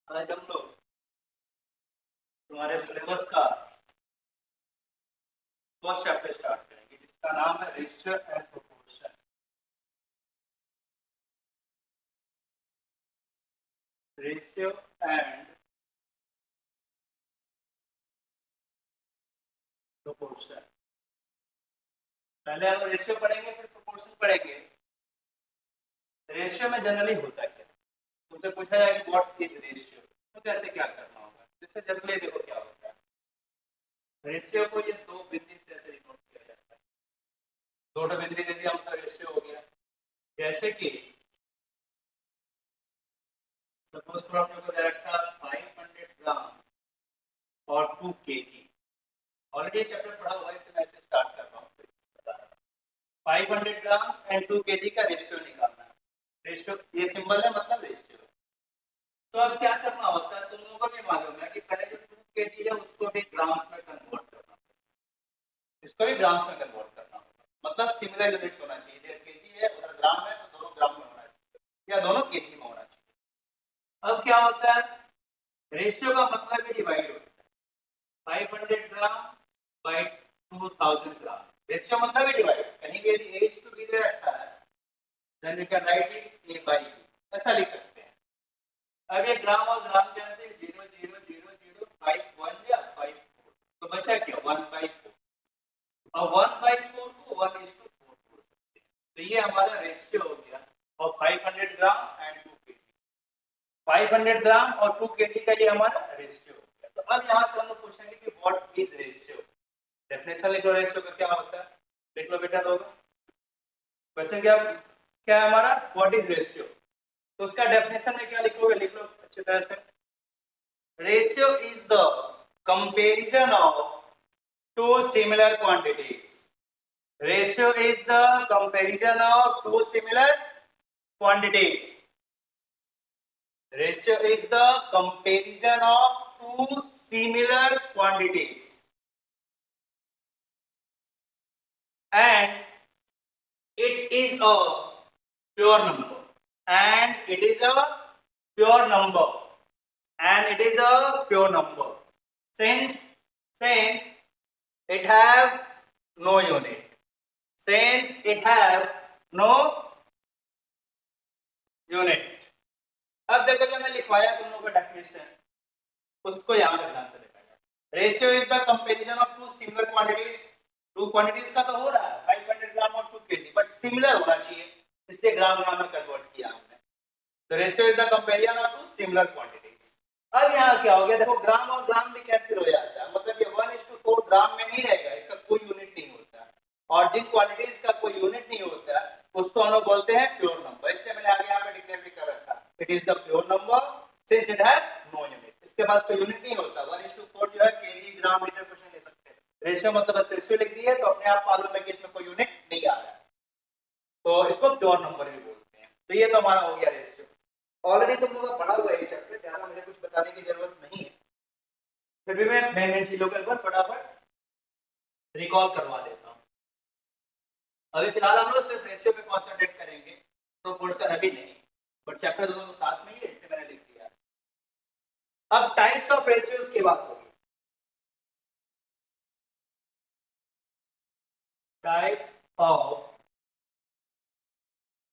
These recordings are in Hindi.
आज हम लोग तुम्हारे सिलेबस का फर्स्ट चैप्टर स्टार्ट करेंगे जिसका नाम है ratio and proportion. Ratio and proportion. पहले हम रेशियो पढ़ेंगे फिर प्रोपोर्शन पढ़ेंगे। रेशियो में जनरली होता क्या है, तुमसे पूछा जाए कि व्हाट इज रेशियो तो कैसे क्या करना होगा। जैसे जनरली देखो क्या होता है, रेशियो को ये दो बिंदु से ऐसे डिनोट किया जाता है। दो बिंदु दे दिया मतलब रेशियो हो गया। जैसे कि सपोज फॉर आप लोगों को दे रखा 500 ग्राम और 2 केजी। ऑलरेडी चैप्टर पढ़ा हुआ है, इससे मैं इसे स्टार्ट कर रहा हूँ। 500 ग्राम्स एंड 2 केजी का रेशियो निकालना है। रेशियो ये सिंबल है मतलब रेशियो। तो अब क्या करना होता है, तुम लोगों को भी मालूम है कि पहले जो 2 केजी है उसको भी ग्राम्स में कन्वर्ट करना होगा, इसको भी ग्राम्स में कन्वर्ट करना होगा। मतलब सिमिलर यूनिट्स होना चाहिए, इधर केजी है उधर ग्राम है तो दोनों ग्राम में होना चाहिए या दोनों केजी में होना चाहिए। अब क्या होता है, रेशियो का मतलब भी डिवाइड होता है। 500 ग्राम बाई 2000 ग्राम, रेशियो मतलब भी डिवाइड। कहीं भी यदि a to b दे रखा है then we can write it a by b, ऐसा लिख सकते हैं। अब ये ग्राम और ग्राम कैंसिल, 0 0 0 0 5 1 या 5 4, तो बचा क्या 1 by 4। और 1 by 4 को 1 is to 4 बोल सकते हैं। तो ये हमारा रेशियो हो गया और 500 ग्राम एंड 2 केजी। 500 ग्राम और 2 केजी का ये हमारा रेशियो हो गया। तो अब यहाँ से हम लोग पूछेंगे कि व्हाट इज रेशियो। डेफिनेशन लिख लो, रेशियो का क्या होता है, लिख लो बेटा लोग। क्वेश्चन क्या क्या है हमारा, व्हाट इज रेशियो। तो उसका डेफिनेशन में क्या लिखोगे, लिख लो अच्छी तरह से। Ratio is the comparison of two similar quantities. Ratio is the comparison of two similar quantities. Ratio is the comparison of two similar quantities, and it is a pure number, and it is a pure number, and it is a pure number since it have no unit, since it have no unit. अब देखो जो मैं लिखवाया तुम लोगों का डेफिनेशन, उसको यहां पे ध्यान से देखा जाए। Ratio is the comparison of two similar quantities. Two quantities का तो हो रहा है 500 ग्राम और 2 केजी, बट सिमिलर होना चाहिए, इसलिए ग्राम ग्राम में कन्वर्ट किया हमने। तो ratio is the comparison of two similar quantities. अब यहाँ क्या हो गया, देखो ग्राम और ग्राम भी कैंसिल हो जाता है, मतलब ये 1:4 ग्राम में नहीं रहेगा, इसका कोई यूनिट नहीं होता है। और जिन क्वांटिटीज का कोई यूनिट नहीं होता है उसको हम लोग बोलते हैं प्योर नंबर, इसलिए मैंने आगे यहाँ पे डिक्लेयर भी कर रखा है, it is the pure number since it have no unit. इसके पास कोई यूनिट नहीं होता। 1:4 जो है केजी ग्राम लीटर कुछ नहीं ले सकते। रेशियो मतलब बस रेशियो लिख दिए तो अपने आप मालूम है कि इसमें कोई यूनिट नहीं आ रहा है, तो इसको प्योर नंबर भी बोलते हैं। तो ये तो हमारा हो गया रेशियो। ऑलरेडी तुम लोगों का पढ़ा हुआ है ये चैप्टर, ज्यादा मुझे कुछ बताने की जरूरत नहीं है, फिर भी मैं मेन चीजों को एक बार फटाफट रिकॉल करवा देता हूँ। अभी फिलहाल हम लोग सिर्फ रेशियो पे कॉन्सेंट्रेट करेंगे, प्रोपोर्शन अभी नहीं, बट चैप्टर दोनों साथ में ही है इसलिए मैंने लिख दिया। अब टाइप्स ऑफ रेशियोज की बात होगी। टाइप्स ऑफ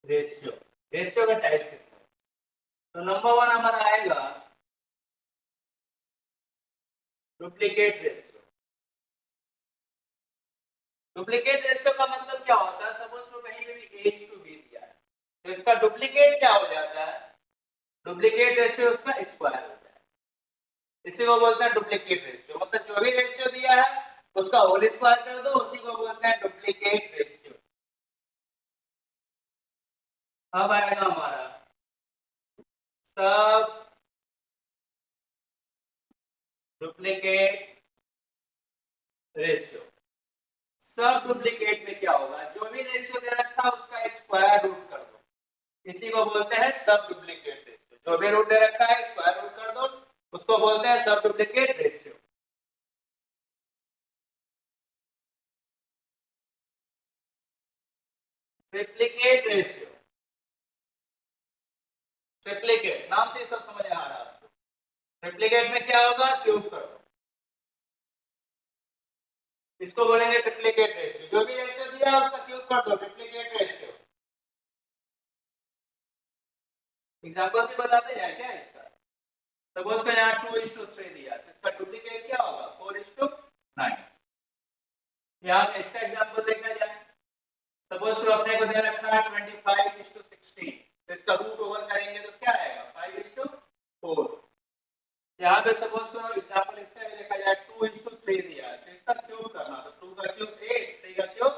रेशियो, रेशियो का टाइप्स कितने हैं? तो नंबर 1 हमारा आएगा डुप्लीकेट रेशियो। डुप्लीकेट रेशियो का मतलब क्या होता है, सपोज तो कहीं पे भी a to b दिया है तो इसका डुप्लीकेट क्या हो जाता है, डुप्लीकेट रेशियो उसका स्क्वायर हो जाता है। इसी को बोलते हैं डुप्लीकेट रेशियो। मतलब जो भी रेशियो दिया है उसका होल स्क्वायर कर दो, उसी को बोलते हैं डुप्लीकेट रेशियो। अब आएगा हमारा सब डुप्लीकेट रेशियो। सब डुप्लीकेट में क्या होगा, जो भी रेशियो दे रखा है उसका स्क्वायर रूट कर दो, इसी को बोलते हैं सब डुप्लीकेट रेशियो। जो भी रूट दे रखा है स्क्वायर रूट कर दो, उसको बोलते हैं सब duplicate ratio. Triplicate ratio, triplicate नाम से सब समझ आ रहा है आपको। ट्रिप्लीकेट में क्या होगा, क्यूब कर दो, इसको बोलेंगे ट्रिप्लीकेट रेशियो। जो भी रेशियो दिया है उसका क्यूब कर दो, ट्रिप्लीकेट रेशियो। एग्जांपल से बताते जाए क्या इसका। सपोज का यहाँ 2:3 दिया, तो इसका डुप्लीकेट क्या होगा, 4:9। यहाँ इसका एग्जांपल देखा जाए, सपोज तो अपने को दे रखा है 25:16, तो इसका रूट ओवर करेंगे तो क्या आएगा, 5:4। यहाँ पे सपोज करो एग्जांपल इसका भी देखा जाए, 2:3 दिया है, तो इसका क्यूब करना, तो 2 का क्यूब 8, 3 का क्यूब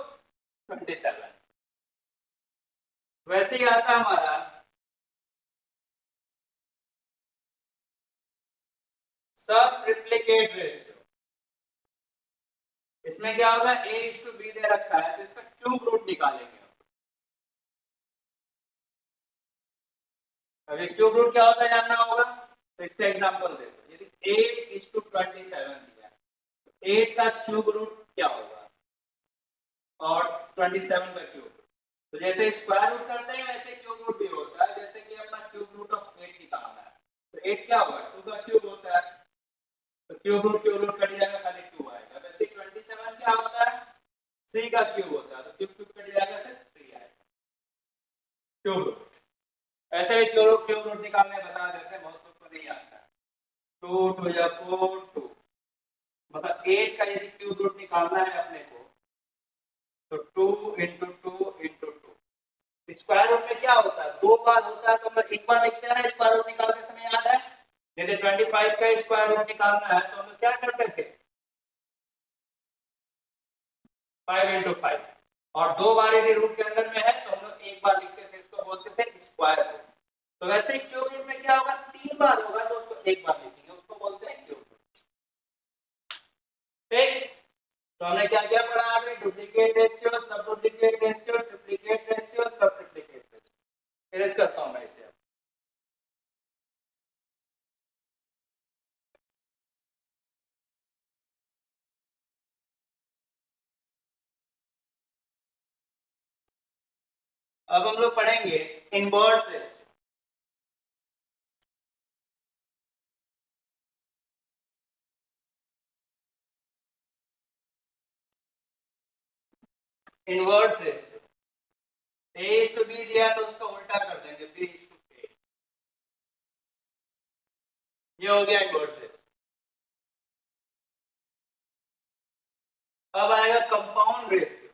27। वैसे ही आता हमारा सब ट्रिप्लीकेट रेशियो। इसमें क्या होगा, a:b दे रखा है, तो इसका क्यूब रूट निकालेंगे। अभी क्यूब रूट क्या होता है जानना होगा, तो इसका एग्जांपल देखो, यदि 8:27 दिया, तो 8 का क्यूब रूट क्या होगा और 27 का क्यूब। तो जैसे स्क्वायर रूट करते हैं वैसे क्यूब रूट भी होता है, जैसे कि अपना क्यूब रूट ऑफ 8 निकालना है, तो 8 क्या होगा, 2 का क्यूब होता है, तो क्यूब रूट कट जाएगा, खाली 2 आएगा। वैसे 27 क्या होता है, 3 का क्यूब होता है, तो क्यूब कट जाएगा, सिर्फ 3 आएगा क्यूब रूट। ऐसे भी क्यूब रूट निकालने बता देते हैं, बहुत लोग को नहीं आता है। 2 2 या 4 2, मतलब 8 का यदि क्यूब रूट निकालना है अपने को, तो 2 इंटू 2 इंटू 2। स्क्वायर रूट में क्या होता है, 2 बार होता है, तो हम लोग एक बार लिखते हैं ना स्क्वायर रूट निकालते समय, याद है। यदि 25 का स्क्वायर रूट निकालना है तो हम लोग क्या करते थे, 5 इंटू 5, और 2 बार यदि रूट के अंदर में है तो हम लोग एक बार लिखते थे, इसको बोलते थे स्क्वायर रूट। तो वैसे ही क्यूब रूट में क्या होगा, 3 बार होगा तो उसको एक बार लिखेंगे, उसको बोलते हैं क्यूब रूट। ठीक, तो हमने क्या क्या पढ़ा अभी, डुप्लीकेट रेशियो, सब डुप्लीकेट रेशियो, ट्रिप्लीकेट रेशियो, सब ट्रिप्लीकेट रेशियो। इरेज करता हूं मैं इसे। अब हम लोग पढ़ेंगे inverse ratio. Inverse ratio, a:b दिया तो उसका उल्टा कर देंगे, b:a। ये हो गया इनवर्स रेशियो। अब आएगा compound ratio.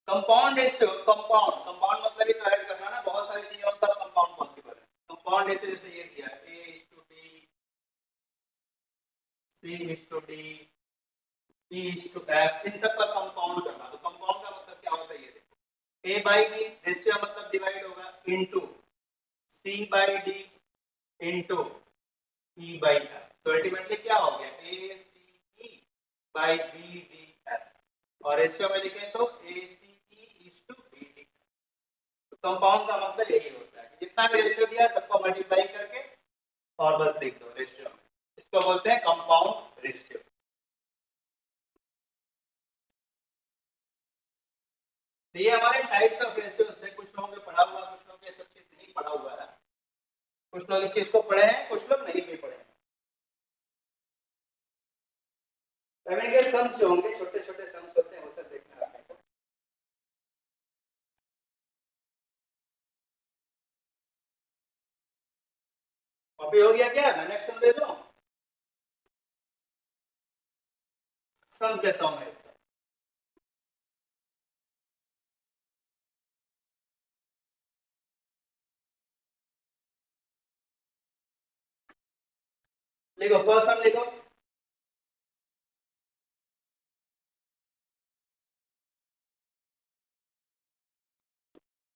Compound ratio, compound compound मतलब ये करेक्ट करना ना, बहुत सारी चीजें होता है कंपाउंड पॉसिबल है। कंपाउंड रेशियो जैसे ये दिया a:b, c:d, e:f, इन सब का कंपाउंड करना। तो कंपाउंड का मतलब क्या होता है, ये देखो, a/b रेशियो मतलब डिवाइड होगा इनटू c/d इनटू e/f, तो अल्टीमेटली क्या हो गया, ACE/BDF, और रेशियो में लिखें तो ACE:BD। तो कंपाउंड का मतलब यही होता है कि जितना भी रेशियो दिया है सबको मल्टीप्लाई करके और बस लिख दो रेशियो में, इसको बोलते हैं कंपाउंड रेशियो। तो ये हमारे टाइप्स ऑफ रेशियोज थे, कुछ लोगों ने पढ़ा हुआ, कुछ लोगों ने सब चीज नहीं पढ़ा हुआ है, कुछ लोग इस चीज को पढ़े हैं, कुछ लोग नहीं भी पढ़े हैं। के सम्स जो होंगे, छोटे छोटे सम्स होते हैं, वो सब देखना आपने को। कॉपी हो गया क्या, मैं नेक्स्ट सम दे दूं, सम्स देता हूं मैं इसका। लिखो फर्स्ट सम लिखो,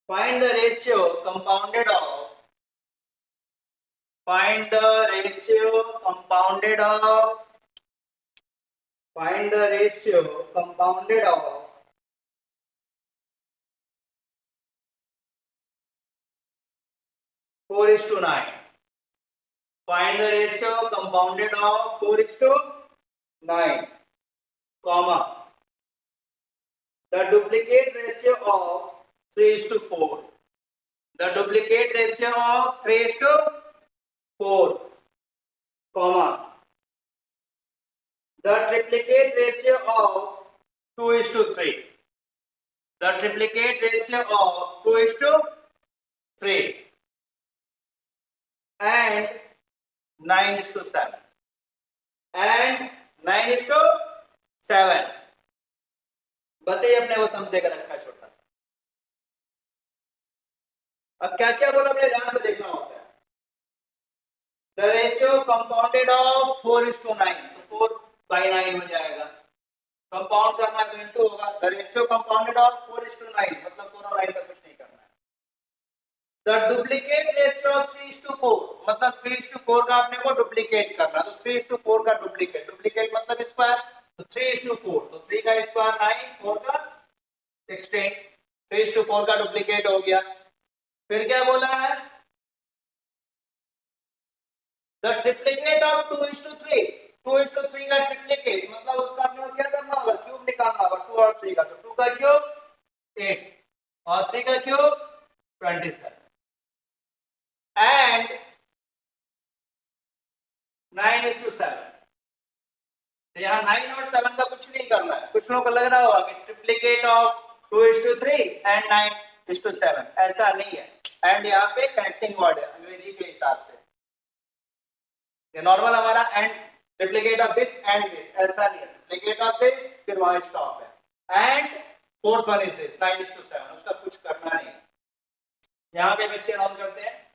find the ratio compounded of, find the ratio compounded of, find the ratio compounded of 4:9, find the ratio compounded of 4:9, comma, the duplicate ratio of 3:4, The duplicate ratio of 3:4, comma. The triplicate ratio of 2:3. The triplicate ratio of 2:3 and 9:7 and 9:7. बस ये अपने को समझ देकर रखा है छोटा सा। अब क्या क्या बोला अपने ध्यान से देखना होता है। द रेशियो कंपाउंडेड ऑफ 4:9, तो 4/9 हो जाएगा। कंपाउंड करना है तो इंटू होगा। द रेशियो कंपाउंडेड ऑफ 4:9, मतलब 4 और 9 का कुछ नहीं करना है। द डुप्लीकेट रेशियो ऑफ 3:4, मतलब 3:4 का अपने को डुप्लीकेट करना, तो 3:4 का डुप्लीकेट, डुप्लीकेट मतलब स्क्वायर, तो 3:4, तो 3 का स्क्वायर 9, 4 का 16, 3:4 का डुप्लीकेट हो गया। फिर क्या बोला है, द ट्रिप्लीकेट ऑफ 2:3, 2:3 का ट्रिप्लीकेट मतलब उसका अपने को क्या करना होगा, क्यूब निकालना होगा। 2 और 3 का, तो 2 का क्यूब 8 और 3 का क्यूब 27 एंड 9:7। तो यहाँ 9 और 7 का कुछ नहीं करना है। कुछ लोगों को लग रहा होगा कि ट्रिप्लीकेट ऑफ 2:3 एंड 9:7, ऐसा नहीं है। एंड यहाँ पे कनेक्टिंग वर्ड है अंग्रेजी के हिसाब से। ये नॉर्मल हमारा and, triplicate of this and this, ऐसा नहीं है। ट्रिप्लीकेट ऑफ दिस फिर वहां स्टॉप है। And fourth one is this 9:7, उसका कुछ करना नहीं है। यहाँ पे बच्चे ऑन करते हैं,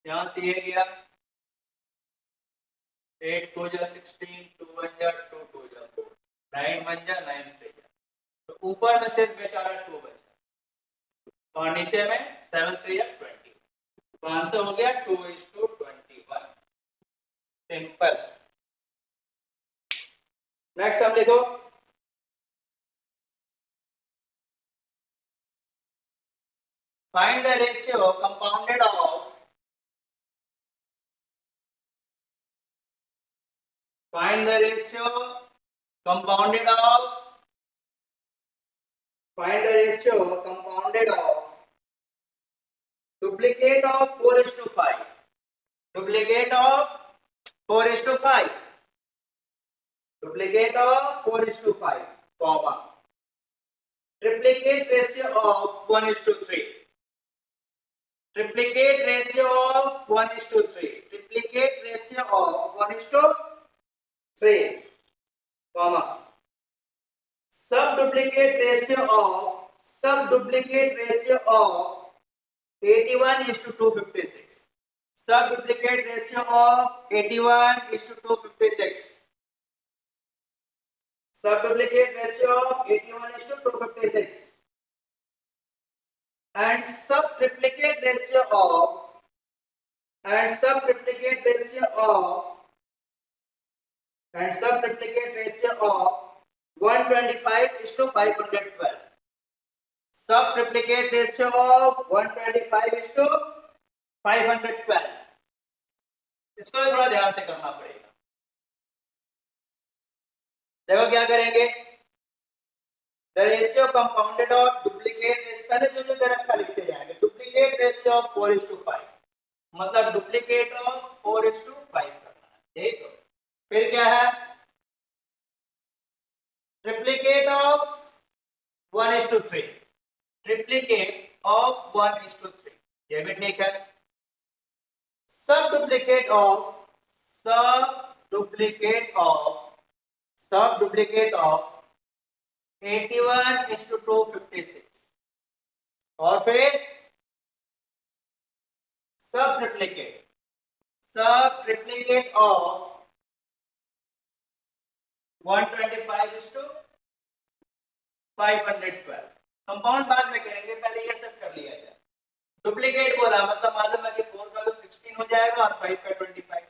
यहाँ से ये गया 8 2 जा 16, 2 1 जा 2 2 जा 4, 9 1 जा 9 3 जा, तो ऊपर में सिर्फ बेचारा 2 बचा और नीचे में 7 3 जा 20, तो आंसर हो गया 2:21। सिंपल। नेक्स्ट हम लिखो, find the ratio compounded of, find the ratio compounded of, find the ratio compounded of duplicate of 4:5, duplicate of 4:5, duplicate of 4:5, comma, triplicate ratio of 1:3, triplicate ratio of 1:3, triplicate ratio of 1:3, comma, subduplicate ratio of 81:256, subduplicate ratio of 81:256, subduplicate ratio of 81:256, and subtriplicate ratio of, and subtriplicate ratio of, and subtriplicate ratio of 125:512, subtriplicate ratio of 125:512। इसको थोड़ा ध्यान से करना पड़ेगा। देखो क्या करेंगे, the ratio compounded of duplicate, पहले जो दे रखा लिखते जाएंगे। डुप्लीकेट रेशियो ऑफ 4:5, मतलब डुप्लीकेट ऑफ 4:5 करना है, यही तो। फिर क्या है, ट्रिप्लीकेट ऑफ 1:3, ट्रिप्लीकेट ऑफ 1:3, ये भी ठीक है। सब डुप्लीकेट ऑफ, सब डुप्लीकेट ऑफ, सब डुप्लीकेट ऑफ 81:256, और फिर सब ट्रिप्लीकेट, सब ट्रिप्लीकेट ऑफ 125:512। कंपाउंड बाद में करेंगे, पहले ये सब कर लिया जाए। डुप्लीकेट बोला मतलब मालूम है कि 4 का तो 16 हो जाएगा और 5 का 25।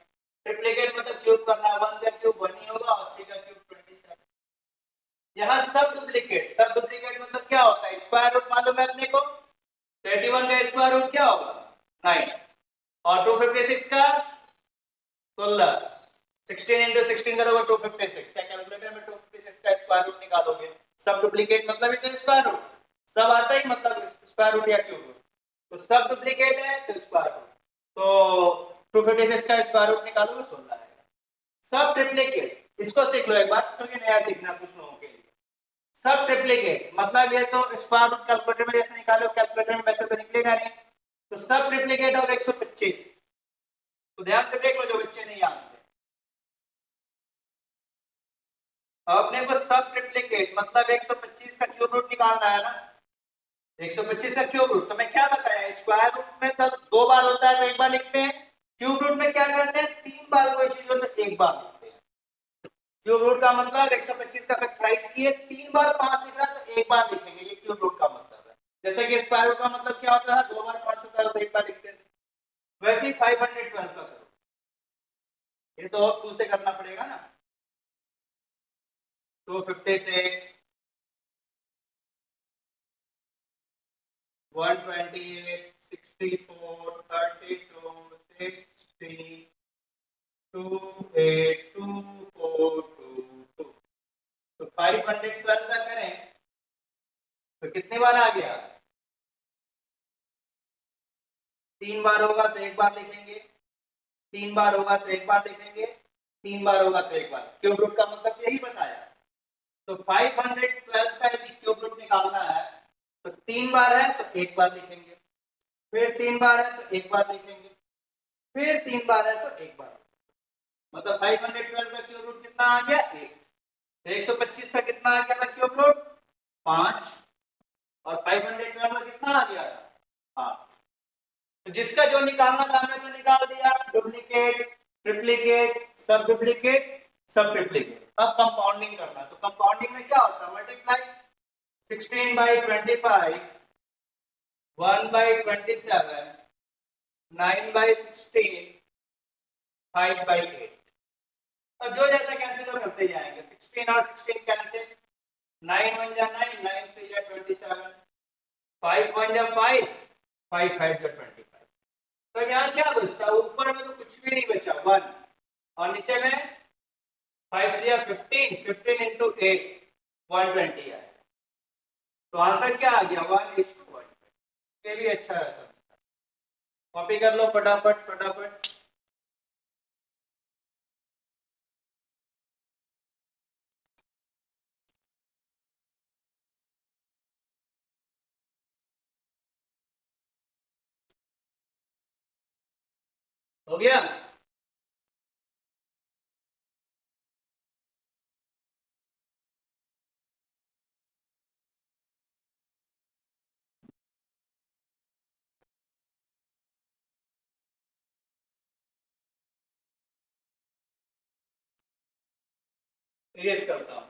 ट्रिप्लीकेट मतलब क्यूब करना, 1 का क्यूब 1 ही होगा और 3 का क्यूब 27। यहाँ सब डुप्लीकेट, सब डुप्लीकेट मतलब क्या होता है, स्क्वायर रूट मालूम है अपने को। 31 का स्क्वायर रूट क्या होगा, 9, और 256 का 16, 16 into 16 करोगे 256, क्या कैलकुलेटर में 256 का स्क्वायर रूट निकालोगे। सब डुप्लीकेट मतलब ही तो स्क्वायर रूट, सब आता ही मतलब स्क्वायर रूट या क्यूब रूट। तो सब डुप्लीकेट है तो स्क्वायर रूट, तो 256 का स्क्वायर रूट निकालोगे 16 आएगा। सब ट्रिप्लीकेट इसको सीख लो एक बार, क्योंकि नया सीखना कुछ लोगों के लिए। सब ट्रिप्लीकेट मतलब ये तो स्क्वायर रूट कैलकुलेटर में जैसे निकालो, कैलकुलेटर में वैसे तो निकलेगा नहीं। तो सब ट्रिप्लीकेट ऑफ 125, तो ध्यान से देख लो जो बच्चे नहीं जानते। अपने को सब ट्रिप्लीकेट मतलब 125 का क्यूब रूट निकालना है ना, 125 का क्यूब रूट। तो मैं क्या बताया, स्क्वायर रूट में तो 2 बार होता है तो एक बार लिखते हैं, क्यूब रूट में क्या करते हैं 3 बार कोई चीज हो तो एक बार लिखते हैं। क्यूब रूट का मतलब 125 का फैक्टराइज किए 3 बार 5 लिख रहा है तो एक बार लिखेंगे, ये क्यूब रूट का मतलब है। जैसे कि स्क्वायर रूट का मतलब क्या होता है 2 बार 5 होता है तो एक बार लिखते हैं, वैसे ही 512 का करो, ये तो और 2 से करना पड़ेगा ना। 256 128 64 32 60 282422। तो 512 का करें तो कितने बार आ गया, 3 बार होगा तो एक बार लिखेंगे, 3 बार होगा तो एक बार लिखेंगे, 3 बार होगा तो एक बार। क्यूब रूट का मतलब यही बताया। तो 512 का यदि क्यूब रूट निकालना है तो 3 बार है तो एक बार लिखेंगे, फिर 3 बार है तो एक बार लिखेंगे, फिर 3 बार है तो एक बार। मतलब 512 का क्यूब रूट कितना आ गया 1। 125 का कितना आ गया था क्यूब रूट 5, और 512 का कितना आ गया था 8। तो जिसका जो निकालना था हमने तो निकाल दिया, डुप्लीकेट ट्रिप्लीकेट सब डुप्लीकेट सब ट्रिप्लीकेट। अब कंपाउंडिंग करना, तो कंपाउंडिंग में क्या होता है multiply, 16 by 25 1 by 27 9 by 16 5 by 8। अब जो जैसा कैंसिल करते जाएंगे, 16 और 16 कैंसिल, 9 1 जा 9 9 3 जा 27 5 1 जा 5 5 5 जा 25। तो यहाँ क्या बचता है, ऊपर में तो कुछ भी नहीं बचा 1, और नीचे में 5 3 15 15 into 8 120 आया। तो आंसर क्या आ गया 1:1। ये भी अच्छा है सर, कॉपी कर लो फटाफट फटाफट। हो गया। इरेज करता हूं।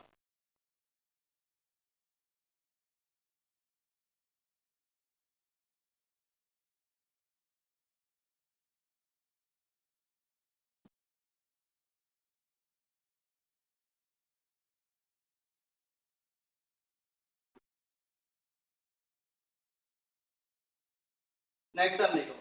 नेक्स्ट सम लिखो।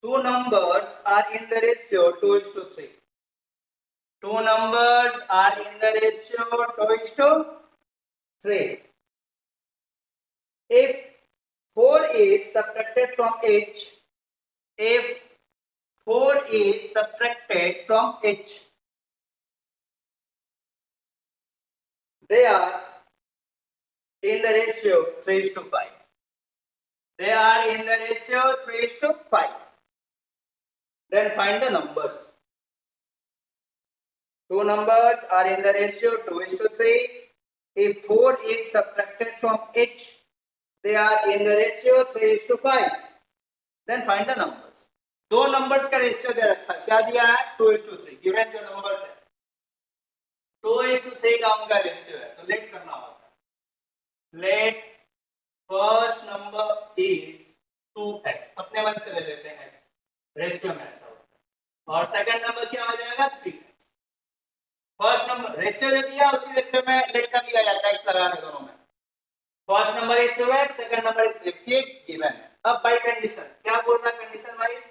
Two numbers are in the ratio 2:3. Two numbers are in the ratio 2:3. If 4 is subtracted from each, if 4 is subtracted from each, they are in the ratio 3:5. They are in the ratio 3:5. Then find the numbers. Two numbers are in the ratio 2:3. If 4 is subtracted from each, they are in the ratio 3:5. Then find the numbers. दो नंबर्स का रेशियो दे रखा है, क्या दिया है 2:3। गिवन जो नंबर्स है 2:3 का उनका रेशियो है, तो लेट करना होगा। Let first number is 2x, अपने मन से ले लेते हैं x, रेशियो में ऐसा होता है। और सेकंड नंबर क्या हो जाएगा 3x। फर्स्ट नंबर रेशियो दे दिया, उसी रेशियो में लेट कर लिया जाता है x लगा के दोनों में। First number is 2x, second number is 3x, ये गिवन है। अब बाय कंडीशन क्या बोल रहा है कंडीशन वाइज,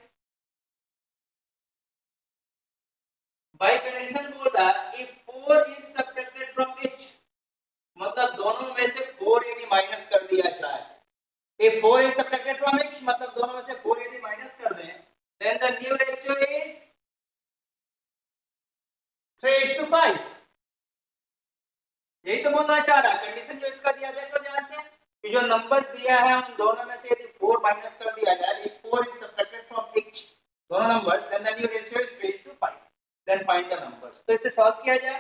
बाय कंडीशन बोल रहा है इफ 4 इज each, मतलब दोनों में से 4 यदि माइनस कर दिया जाए, if 4 is subtracted from each, मतलब दोनों में से 4 यदि माइनस कर दें, then the new ratio is 3:5. यही तो बोलना चाह रहा है। कंडीशन जो इसका दिया देखो ध्यान से कि जो नंबर्स दिया है उन दोनों में से यदि 4 माइनस कर दिया जाए, if 4 is subtracted from each, दोनों numbers, then the new ratio is 3:5. then find the numbers. तो इसे सॉल्व किया जाए।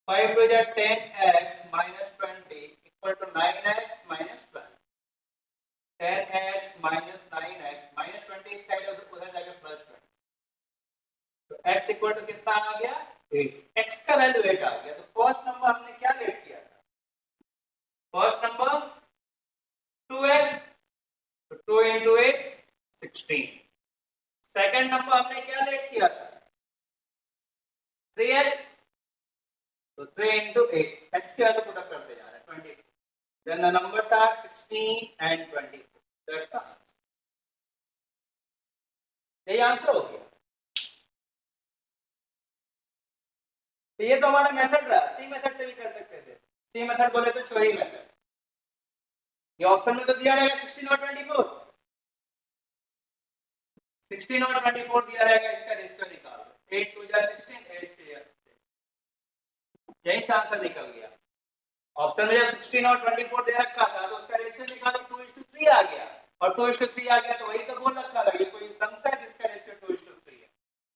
5 to the 10x minus 20 equal to 9x minus 12. 10x minus 9x minus 20 इस साइड उधर जाएगा प्लस 20. तो x इक्वल टू कितना आ गया 8. x का वैल्यू 8 आ गया। तो फर्स्ट नंबर हमने क्या लेट किया था? फर्स्ट नंबर 2x, तो 2 into 8 16. सेकंड नंबर हमने क्या लेट किया था? 3x, तो 3 into 8. x की वैल्यू पुट अप करते जा रहे हैं 24. Then the numbers are 16 and 24. That's the answer. यही आंसर हो गया। तो ये तो हमारा मेथड रहा। सी मेथड से भी कर सकते थे। सी मेथड बोले तो चोरी मेथड। ये ऑप्शन में तो दिया रहेगा 16 और 24। 16 और 24 दिया रहेगा, इसका रेशियो निकालो। 8 2 जा 16, 8 3 जा 16। यही से आंसर निकल गया। ऑप्शन में जब 16 और 24 दे रखा था तो उसका रेशियो निकालो 2:3 आ गया, और 2:3 आ गया तो वही तो बोल रखा था, ये कोई संख्या है जिसका रेशियो 2:3 है।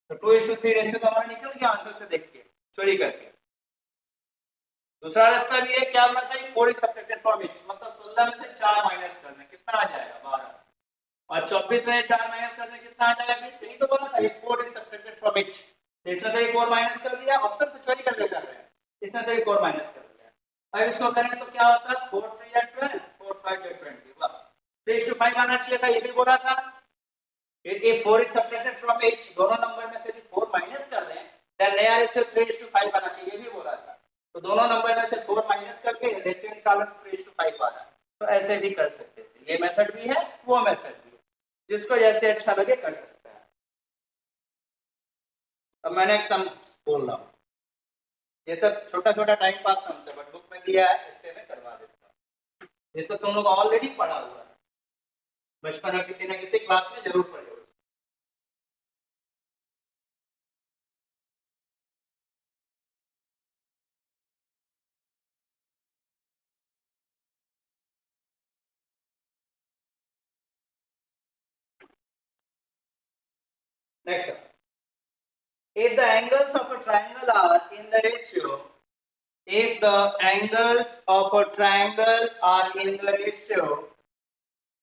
तो 2:3 रेशियो तो हमारा निकल गया आंसर से देख के, चोरी करके। दूसरा रास्ता भी है, क्या बोला था? 4 is subtracted from each, मतलब 16 में से 4 माइनस करना, कितना आ जाएगा 12, और 24 में 4 माइनस करना कितना आ जाएगा 20। यही तो बोला था 4 is subtracted from each। इसमें से 4 माइनस कर दिया, ऑप्शन से चोरी करके कर रहे हैं, इसमें से 4 माइनस कर दिया। अब इसको करें तो क्या होता है? 4 3 या 12, 4 5 या 20, वाह 3:5 आना चाहिए था, ये भी बोला था। ये 4 is subtracted from each, दोनों नंबर में से यदि 4 माइनस कर दें then नया रेशियो 3:5 आना चाहिए, ये भी बोला था। तो दोनों नंबर में से 4 माइनस करके रेशियो निकालो 3:5 आ रहा है। तो ऐसे भी कर सकते थे। ये मेथड भी है, वो मेथड भी है, जिसको जैसे अच्छा लगे कर सकता है। अब मैंने एक सम बोल रहा हूँ, ये सब छोटा छोटा टाइम पास सम से, बट बुक में दिया है इसलिए मैं करवा देता हूँ। ये सब तुम लोग ऑलरेडी पढ़ा हुआ है, बचपन में किसी न किसी क्लास में जरूर पढ़े हो। Next up. If the angles of a triangle are in the ratio, if the angles of a triangle are in the ratio,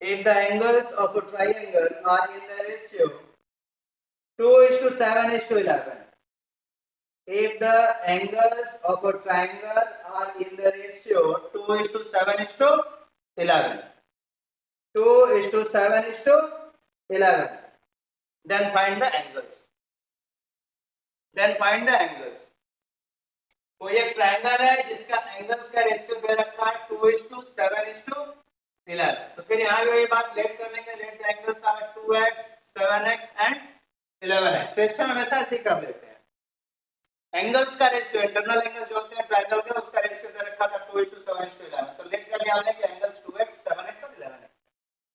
if the angles of a triangle are in the ratio 2:7:11, if the angles of a triangle are in the ratio 2:7:11, 2:7:11, then find the angles. Then find the angles. कोई एक ट्रायंगल है जिसका एंगल्स का रेशियो दे रखा है 2:7:11, तो फिर यहाँ भी वही बात लेट करने के, let the angles are 2x 7x and 11x। तो इसमें हमेशा ऐसे ही कर लेते हैं। एंगल्स का रेशियो, इंटरनल एंगल जो होते हैं ट्रायंगल के, उसका रेशियो दे रखा था 2:7:11, तो लेट कर निकालने के एंगल्स 2x 7x और 11x।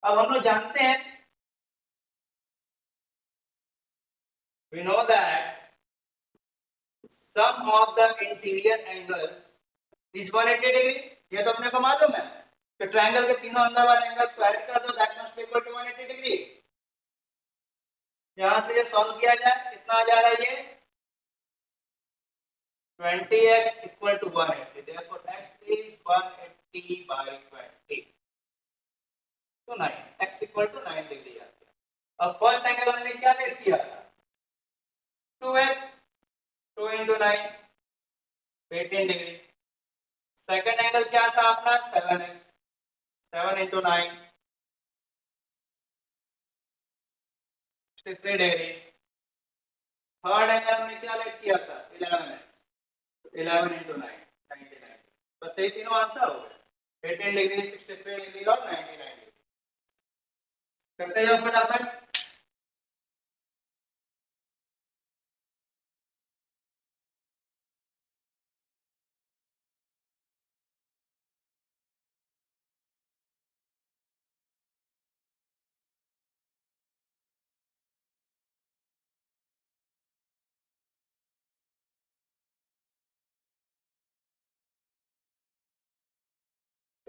अब हम लोग जानते हैं, we know that sum of the interior angles is 180 degree। ये तो अपने को मालूम है कि ट्रायंगल के तीनों अंदर वाले एंगल्स को ऐड कर दो, that must be equal to 180 degree. यहां से ये सॉल्व किया जाए, कितना आ जा रहा है? ये 20x equal to 180, therefore x is 180 by 20, तो 9, x इक्वल टू 9 डिग्री आ गया। अब फर्स्ट एंगल हमने क्या लेट किया था? 2x, 2 into 9 18 degree. Second angle क्या था अपना? 7x, 7 into 9 63 degree. Third angle हमने क्या लेट किया था? 11x, 11 into 9 99। बस यही तीनों आंसर हो गए, 18 डिग्री, 63 डिग्री और 99 डिग्री। करते जाओ फटाफट।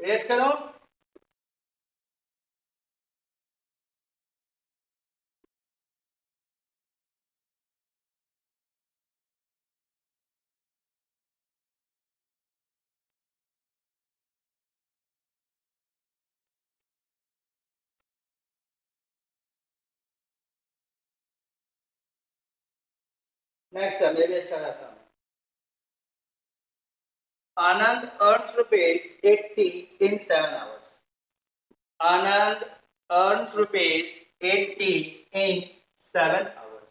रेस करो। नेक्स्ट सम, ये भी अच्छा खासा। Anand earns rupees 80 in 7 hours. Anand earns rupees 80 in 7 hours.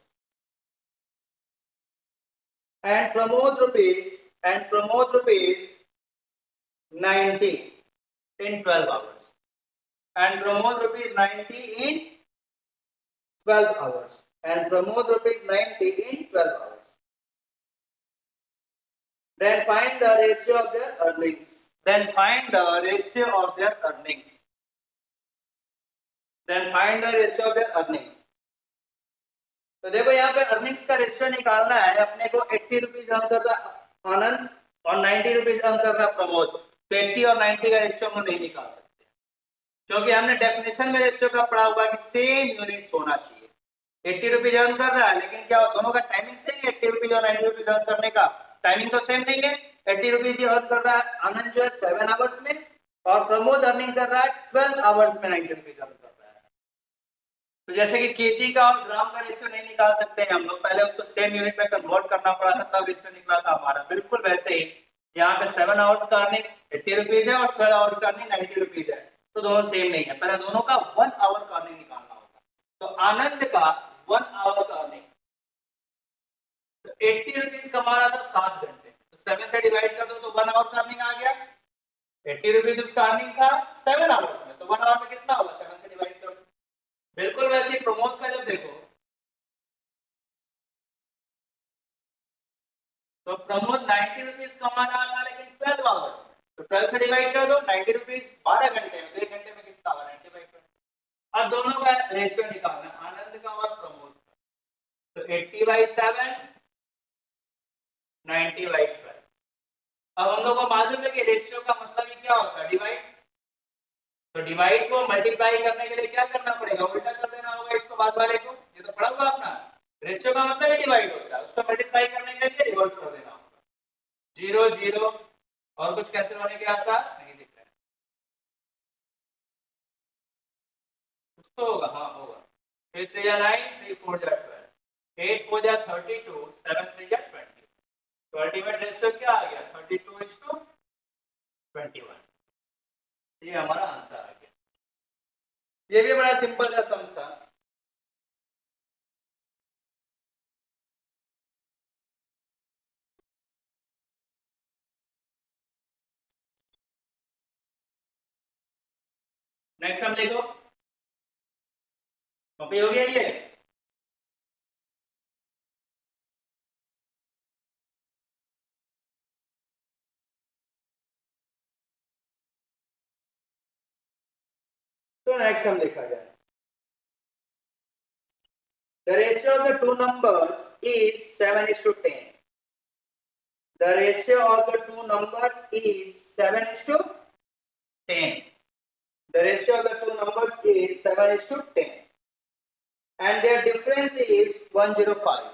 And Pramod rupees 90 in 12 hours. And Pramod rupees 90 in 12 hours. And Pramod rupees 90 in 12 hours. Then find the ratio of their earnings. Then find the ratio of their earnings. Then find the ratio of their earnings. तो देखो यहाँ पे अर्निंग्स का रेशियो निकालना है अपने को। 80 रुपीज अर्न कर रहा आनंद और 90 रुपीज अर्न कर रहा प्रमोद। तो 80 और 90 का रेशियो हम नहीं निकाल सकते, क्योंकि हमने डेफिनेशन में रेशियो का पढ़ा हुआ कि सेम यूनिट्स होना चाहिए। 80 रुपीज अर्न कर रहा है, लेकिन क्या दोनों का टाइमिंग सेम है? 80 रुपीज और 90 रुपीज अर्न करने का टाइमिंग तो सेम नहीं है। 80 रुपीज अर्न कर रहा है आनंद जो है 7 आवर्स में, और प्रमोद अर्निंग कर रहा है 12 आवर्स में 90 रुपीज अर्न कर रहा है। तो जैसे कि केजी का और ग्राम का रेशियो नहीं निकाल सकते हैं हम लोग, पहले उसको सेम यूनिट में कन्वर्ट करना पड़ा था, तब रेशियो निकला था हमारा। बिल्कुल वैसे ही यहाँ पे 7 आवर्स का अर्निंग 80 रुपीज है और 12 आवर्स का अर्निंग 90 रुपीज है, तो दोनों सेम नहीं है। पहले दोनों का 1 आवर का अर्निंग निकालना होगा। तो आनंद का 1 आवर का अर्निंग, तो 80 रुपीज कमा रहा था 7 घंटे, तो 7 से डिवाइड कर दो तो 1 आवर का अर्निंग आ गया। 80 रुपीज उसका अर्निंग था 7 आवर्स में, तो 1 आवर में कितना होगा? 7 से डिवाइड कर दो। बिल्कुल वैसे ही प्रमोद का जब देखो, तो प्रमोद 90 रुपीज कमा रहा था लेकिन 12 आवर्स में, तो 12 से डिवाइड कर दो। 90 रुपीज 12 घंटे में, 1 घंटे में कितना होगा? 90 बाई 12। अब दोनों का रेशियो निकालना, आनंद का और प्रमोद का। तो 80 बाई 7, 90 बाई 12। अब हम लोग को मालूम है कि रेशियो का मतलब ही क्या होता है? डिवाइड। तो डिवाइड को मल्टीप्लाई करने के लिए क्या करना पड़ेगा? उल्टा कर देना होगा इसको बाद वाले को। ये तो पढ़ा हुआ अपना, रेशियो का मतलब ही डिवाइड होता है, उसको मल्टीप्लाई करने के लिए रिवर्स कर देना होगा। 0 0 और कुछ कैंसिल होने के आसार नहीं दिख रहे। कुछ तो होगा, हाँ होगा। 3 3 जा 9, 3 4 जा 12, 8 4 जा 32, 7 3 जा 20। तो अल्टीमेट रेशियो क्या आ गया? 32:21। ये हमारा आंसर आ गया। ये भी बड़ा सिंपल सा सम था। नेक्स्ट सम देखो, कॉपी हो गया ये। तो नेक्स्ट सम देखा जाए। The ratio of the two numbers is 7:10. The ratio of the two numbers is 7:10. The ratio of the two numbers is 7:10. And their difference is 105.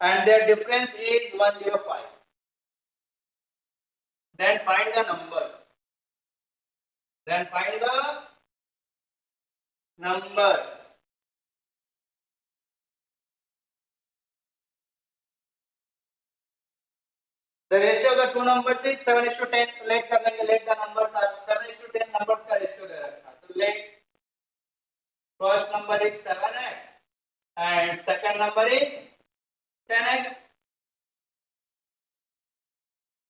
And their difference is 105. Then find the numbers. Then find the numbers. The ratio of the two numbers is 7:10. Let the numbers are 7:10 numbers का ratio दे रखा है। तो let first number is 7x and second number is 10x.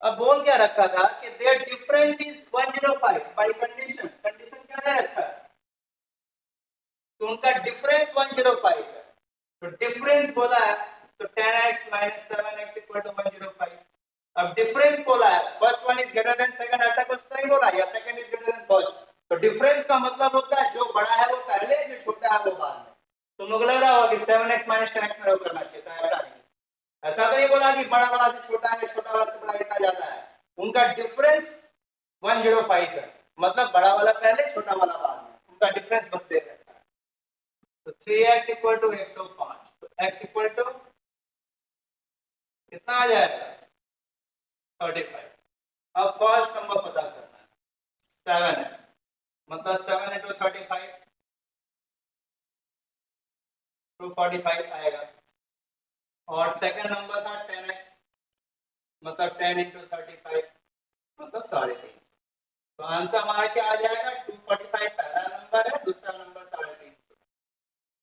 अब बोल क्या रखा था कि their difference is 105 by condition. Condition क्या दे रखा है? तो उनका डिफरेंस 105 है। तो डिफरेंस बोला है तो 10x minus 7x equal to 105। अब डिफरेंस बोला है, first one is greater than second, ऐसा कुछ नहीं बोला, या second is greater than first. तो डिफरेंस का मतलब होता है जो बड़ा है वो पहले, जो छोटा है वो बाद में। तुम लोग लग रहा होगा कि 7x minus 10x में करना चाहिए था, ऐसा नहीं। ऐसा तो नहीं बोला कि बड़ा वाला से छोटा है, छोटा वाला से बड़ा इतना ज्यादा है। उनका डिफरेंस 105 है, मतलब बड़ा वाला पहले छोटा वाला बाद में, उनका डिफरेंस बस दे रखा है। तो 3x इक्वल टू 105, तो x इक्वल टू कितना आ जाएगा 35। अब फर्स्ट नंबर पता करना है 7x, मतलब 7 इंटू 35 245 आएगा। और सेकंड नंबर था 10x, मतलब 10 इंटू 35 मतलब 3.5। तो आंसर हमारा क्या आ जाएगा 245 पहला नंबर है, दूसरा number 3.5।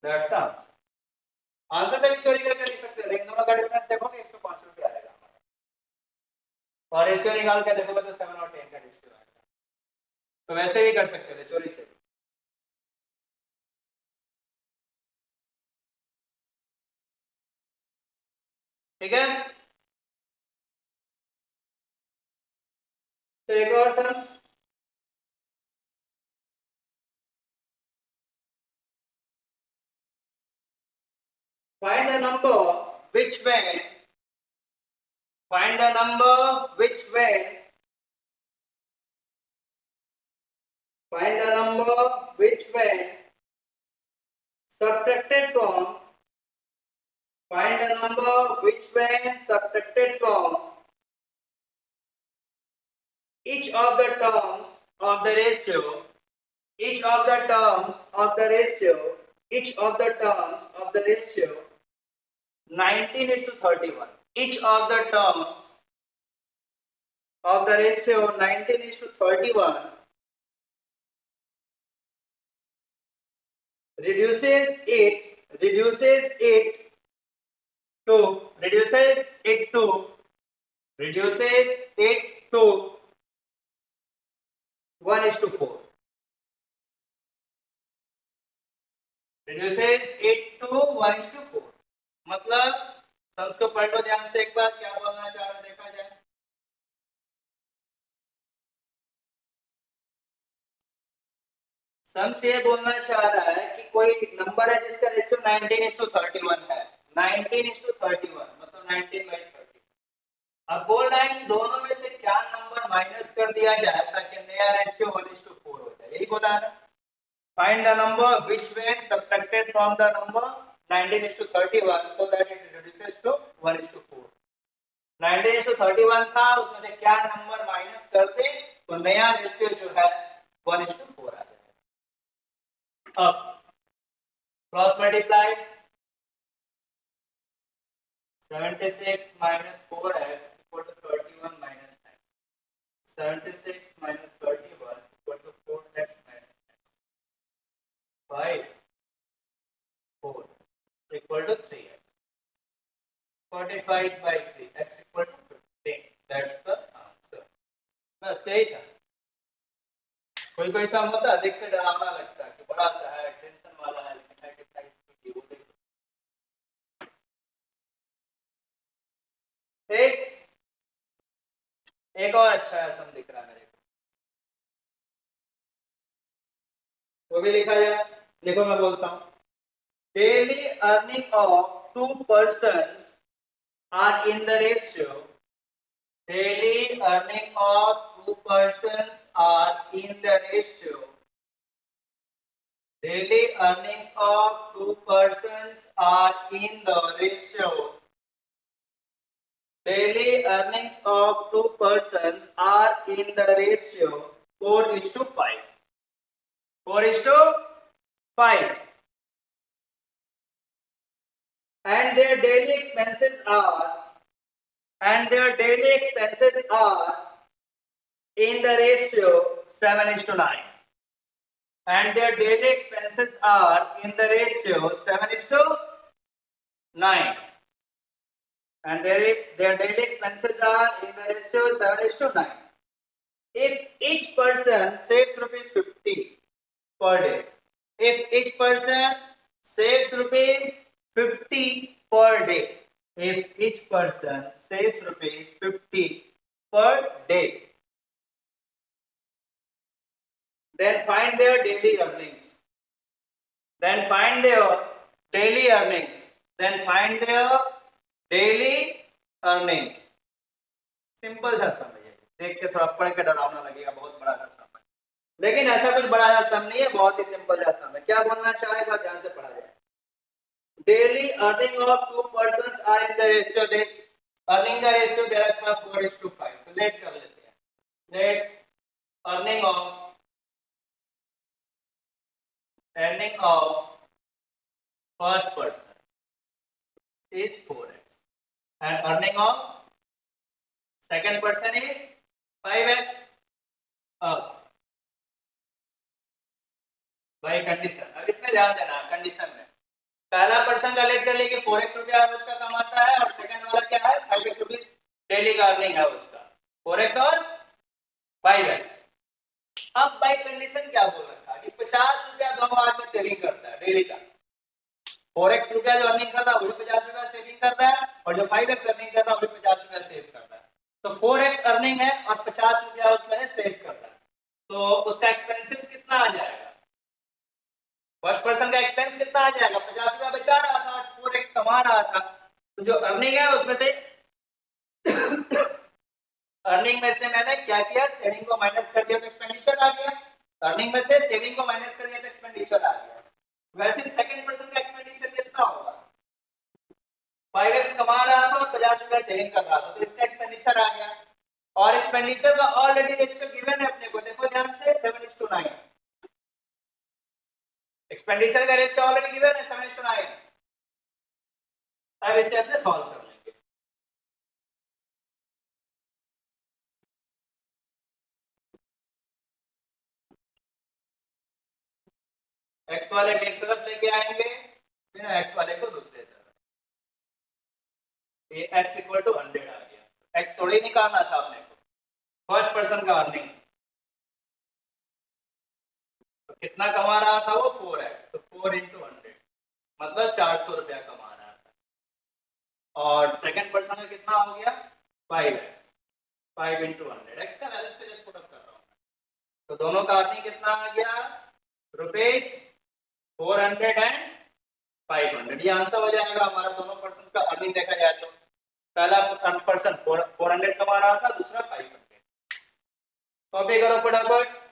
That's the answer. Answer से भी चोरी करके लिख सकते हैं, लेकिन दोनों का डिफरेंस देखोगे 105 रुपये आएगा हमारा। और रेशियो निकाल के देखोगे तो 7 और 10 का रेशियो आएगा। तो वैसे भी कर सकते थे चोरी से भी। ठीक है, तो एक और सम, find the number which when find the number which when find the number which when subtracted from find the number which when subtracted from each of the terms of the ratio each of the terms of the ratio each of the terms of the ratio 19:31, each of the terms of the ratio 19:31 reduces it to reduces it to 1:4, reduces it to 1:4। मतलब सम्स को पढ़ लो ध्यान से एक बार, क्या बोलना चाह रहा देखा जाए। सम्स ये बोलना चाह रहा है कि कोई नंबर है जिसका रेशियो 19:31 है, 19:31 मतलब 19/30। अब बोल रहा है कि दोनों में से क्या नंबर माइनस कर दिया जाए ताकि नया रेशियो 1:4 हो जाए, यही बोला है। Find the number which when subtracted from the number 19:31 so that it reduces to 1:4। 19:31 था, उसमें से क्या नंबर माइनस कर दे तो नया रेशियो जो है 1:4 आ जाएगा। अब cross multiply 76 minus 4x equal to 31 minus x, 76 minus 31 equal to 4x minus x, 5 4 equal to 3x, 45 by 3 x equal to 15। That's the answer। बस यही था। कोई कोई सम होता है देख के डरावना लगता है कि बड़ा सा है, टेंशन वाला है, लेकिन है कितना इजी, वो देखो। ठीक, एक और अच्छा है सम दिख रहा है मेरे को, वो भी लिखा जाए। देखो मैं बोलता हूँ, daily earning of two persons are in the ratio daily earning of two persons are in the ratio daily earnings of two persons are in the ratio daily earnings of two persons are in the ratio 4:5, 4:5, and their daily expenses are in the ratio 7:9, and their daily expenses are in the ratio 7:9, and their daily expenses are in the ratio 7:9. If each person saves rupees 50 per day, if each person saves rupees 50 per day, if each person saves rupees 50 per day, then find their daily earnings, then find their daily earnings, then find their daily earnings। Simple था समझिए। देख के थोड़ा पढ़ के डरावना लगेगा, बहुत बड़ा सा सम है, लेकिन ऐसा कुछ बड़ा सा सम नहीं है, बहुत ही सिंपल सा सम है। क्या बोलना चाहेगा, ध्यान से पढ़ा जाए। Daily earning of two persons are in the ratio this, earning का रेशियो दे रखा है 4:5। तो लेट कर लेते हैं। Let earning of first person is 4x and earning of second person is 5x। अब भाई कंडीशन, अब इसमें ध्यान देना, कंडीशन में पहला पर्सन का लेट कर लिए 4x रुपया रोज का कमाता है और सेकंड वाला क्या है 5x रुपीज डेली का अर्निंग है उसका, 4x और 5x। अब भाई कंडीशन क्या बोल रखा है कि 50 रुपया दोनों आदमी सेविंग करता है डेली का, 4x रुपया जो अर्निंग कर रहा है वो 50 रुपया सेविंग कर रहा है और जो 5x अर्निंग कर रहा है वो 50 रुपया सेव कर रहा है। तो 4x अर्निंग है और 50 रुपया उसमें सेव कर रहा है, तो उसका एक्सपेंसेस कितना आ जाएगा, फर्स्ट पर्सन का एक्सपेंस कितना आ जाएगा, 50 रुपया बचा रहा था, 4x कमा रहा था, तो जो अर्निंग है उसमें से अर्निंग में से मैंने क्या किया, सेविंग को माइनस कर दिया तो एक्सपेंडिचर आ गया, अर्निंग में से सेविंग को माइनस कर दिया तो एक्सपेंडिचर आ गया। वैसे सेकंड पर्सन का एक्सपेंडिचर कितना होगा, 5x कमा रहा था और 50 रुपया सेविंग कर रहा था, तो इसका एक्सपेंडिचर आ गया और एक्सपेंडिचर का ऑलरेडी रेशियो गिवन है अपने को, देखो ध्यान से 7:9, एक्सपेंडिचर का रेशियो ऑलरेडी गिवन है 7:9। अब इसे अपने सॉल्व कर लेंगे। x वाले को एक तरफ लेके आएंगे, फिर x वाले को दूसरे तरफ, ये x इक्वल टू 100 आ गया, x थोड़ी निकालना था अपने को, फर्स्ट पर्सन का अर्निंग तो कितना कमा रहा था वो 4x, तो 4 into 100 मतलब 400 रुपया कमा रहा था, और सेकंड पर्सन का कितना हो गया 5x, 5 into 100, x का वैल्यू से जस्ट पुट अप कर रहा हूं, तो दोनों का अर्निंग कितना आ गया रुपीज 400 एंड 500, ये आंसर हो जाएगा हमारा। दोनों पर्सन का अर्निंग देखा जाए तो पहला पर्सन 400 कमा रहा था, दूसरा 500। कॉपी करो फटाफट।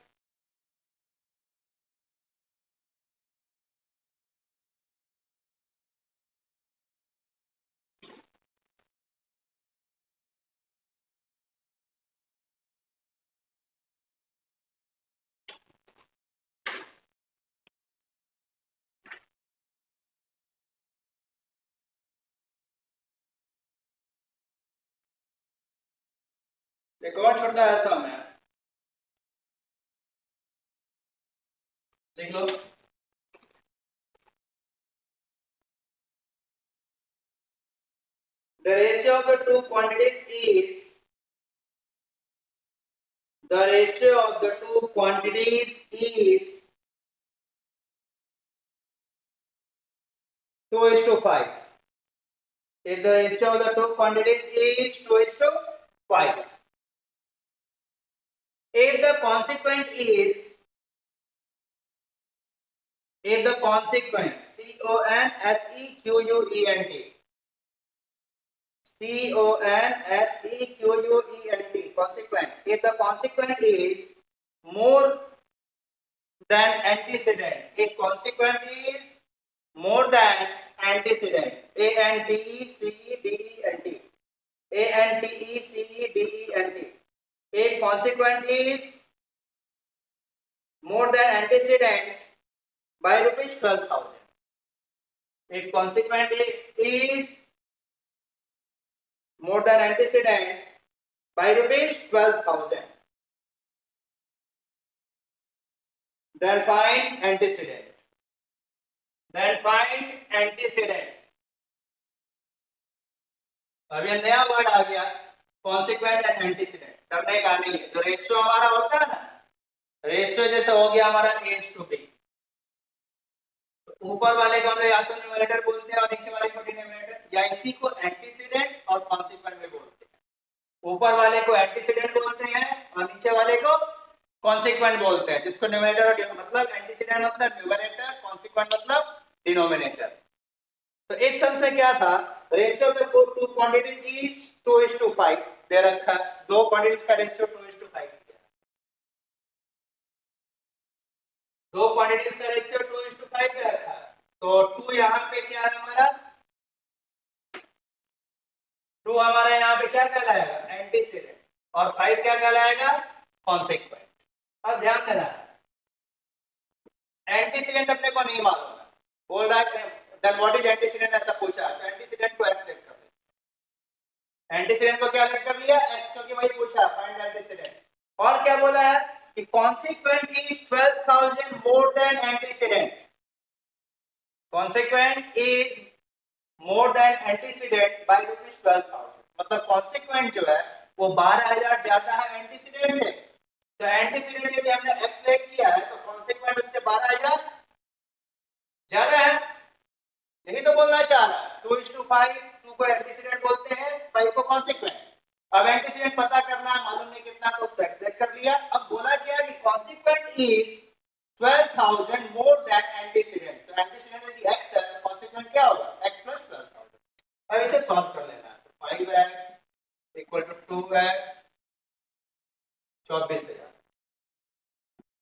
एक और छोटा ऐसा मैं देख लो, the ratio of the two quantities is, the ratio of the two quantities is 2:5. If the ratio of the two quantities is 2:5, if the consequent is, if the consequent consequent, consequent, if the consequent is more than antecedent, if consequent is more than antecedent, antecedent, if consequent is more than antecedent by rupees 12,000, if consequent is more than antecedent by rupees 12,000, then find antecedent, then find antecedent। अब ये नया वर्ड आ गया कॉन्सिक्वेंट एंड एंटीसीडेंट, करने का नहीं है, जो रेशियो हमारा होता है ना, रेशियो जैसे हो गया हमारा A:B, तो ऊपर वाले को हम लोग या तो न्यूमरेटर बोलते हैं और नीचे वाले को डिनोमिनेटर, या इसी को एंटीसीडेंट और कॉन्सिक्वेंट में बोलते हैं, ऊपर वाले को एंटीसीडेंट बोलते हैं और नीचे वाले को कॉन्सिक्वेंट बोलते हैं, जिसको न्यूमरेटर मतलब एंटीसीडेंट मतलब न्यूमरेटर, कॉन्सिक्वेंट मतलब डिनोमिनेटर। तो इस सेंस में क्या था, ratio of the two quantities is 2:5 दे रखा है, दो क्वांटिटीज का रेशियो 2:5 दिया, दो क्वांटिटीज का रेशियो 2:5 दे रखा है, तो 2 यहाँ पे क्या है हमारा, 2 हमारा यहाँ पे क्या कहलाएगा, एंटीसीडेंट, और 5 क्या कहलाएगा, कॉन्सिक्वेंट। अब ध्यान देना, एंटीसीडेंट अपने को नहीं मालूम है, बोल रहा है देन व्हाट इज एंटीसीडेंट ऐसा पूछा, तो एंटीसीडेंट को एक्स लेट कर लिया, एंटीसीडेंट को क्या लेट कर लिया, एक्स, क्योंकि वही पूछा फाइंड द एंटीसीडेंट, और क्या बोला है कि consequent is 12,000 more than antecedent, consequent is more than antecedent by rupees 12,000, मतलब कॉन्सिक्वेंट जो है वो 12,000 ज्यादा है एंटीसीडेंट से, तो एंटीसीडेंट यदि हमने एक्स लेट किया है तो कॉन्सिक्वेंट उससे 12,000 ज्यादा है, यही तो बोलना चाह रहा है। 2:5, 2 को एंटीसीडेंट बोलते हैं, 5 को कॉन्सिक्वेंट। अब एंटीसीडेंट पता करना है, मालूम नहीं कितना, तो उसको एक्स लेट कर लिया। अब बोला क्या कि consequent is 12,000 more than antecedent, तो एंटीसीडेंट यदि एक्स है तो कॉन्सिक्वेंट क्या होगा, x + 12,000। अब इसे सॉल्व कर लेना है, तो 5x = 2x 24,000,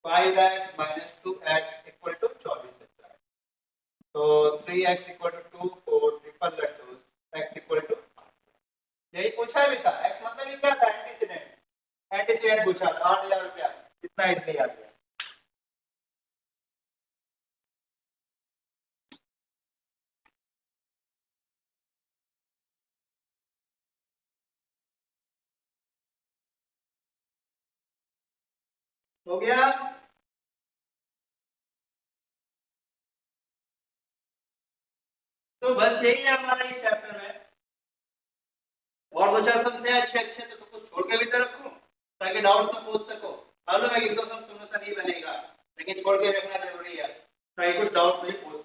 5x - 2x = 24,000, तो 3x = 2, 4 ट्रिपल लट्टू, x = 8, यही पूछा भी था, x मतलब ही क्या था, एंटीसीडेंट, एंटीसीडेंट पूछा था, 8,000 रुपया, कितना इसलिए आ गया। हो गया, तो बस यही है हमारा इस चैप्टर में, और 2-4 सम से अच्छे अच्छे तो कुछ छोड़ के भी तो रखूं ताकि डाउट्स में पूछ सको, मालूम है कि 2 सम नहीं बनेगा, लेकिन छोड़ के रखना जरूरी है ताकि कुछ डाउट्स नहीं पूछ